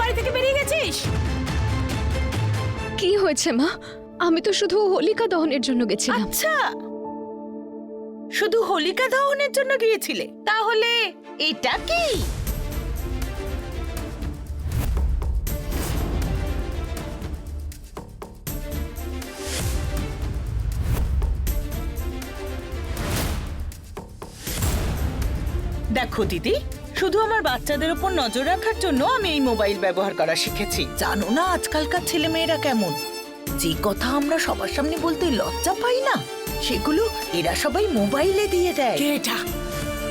বাড়ি থেকে বেরিয়ে গেছিস? কি হয়েছে মা? আমি তো শুধু হোলিকা দহনের জন্য গেছিলাম। আচ্ছা, শুধু হোলিকা দহনের জন্য গিয়েছিলে? তাহলে এটা কি? দেখো দিদি, শুধু আমার বাচ্চাদের উপর নজর রাখার জন্য আমি এই মোবাইল ব্যবহার করা শিখেছি। জানো না আজকালকার ছেলে মেয়েরা কেমন, যে কথা আমরা সবার সামনে বলতে লজ্জা পাই না, সেগুলো এরা সবাই মোবাইলে দিয়ে দেয়।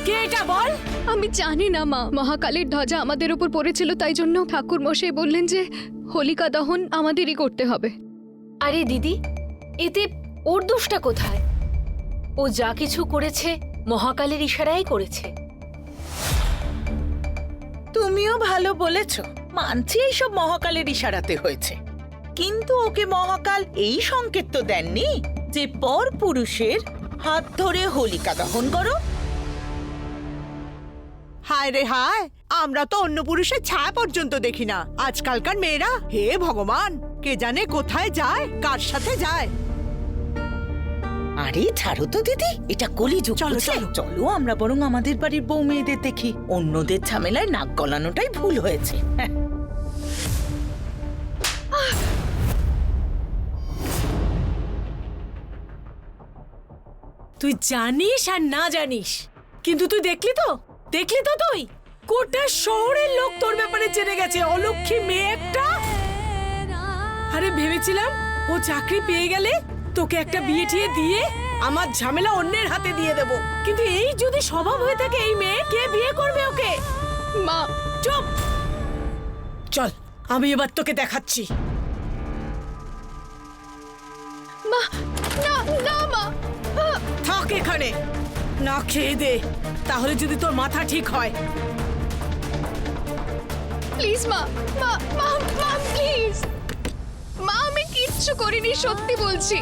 কে এটা বল? আমি জানি না মা, মহাকালের ধ্বজা আমাদের উপর পড়েছিল, তাই জন্য ঠাকুর মশাই বললেন যে হোলিকা দহন আমাদেরই করতে হবে। আরে দিদি, এতে ওর দোষটা কোথায়? ও যা কিছু করেছে মহাকালের ইশারাই করেছে। তুমিও ভালো বলেছ, মানছি এইসব মহাকালের ইশারাতে হয়েছে, কিন্তু ওকে মহাকাল এই সংকেত তো দেননি যে পর পুরুষের হাত ধরে হোলিকা দহন করো। হায় রে হায়, আমরা তো অন্য পুরুষের ছায়া পর্যন্ত দেখি না আজকালকার মেয়েরা। হে ভগবান, কে জানে কোথায় যায়, কার সাথে যায়। আরে ছাড়ো তো দিদি, এটা কলিযুগ। চলো, বুঝলে? চলো। চলো আমরা বরং আমাদের বাড়ির বউ মেয়েদের দেখি। অন্যদের ঝামেলায় নাক গলানোটাই ভুল হয়েছে। তুই জানিস আর না জানিস, কিন্তু তুই দেখলি তো তুই গোটা শহরের লোক তোর ব্যাপারে জেনে গেছে। অলক্ষী মেয়ে একটা। আরে ভেবেছিলাম ও চাকরি পেয়ে গেলে তোকে একটা বিয়ে টিয়ে দিয়ে আমার ঝামেলা অন্যের হাতে দিয়ে দেব, কিন্তু এই যদি স্বভাব হয়ে থাকে এই মেয়ে, কে বিয়ে করবে ওকে? মা চুপ! চল, আমি এবার তোকে দেখাচ্ছি। মা, না না মা, থাক এখানে, না খেয়ে দে, তাহলে যদি তোর মাথা ঠিক হয়। প্লিজ মা, মা মা মা প্লিজ। মা আমি কিচ্ছু করিনি, সত্যি বলছি।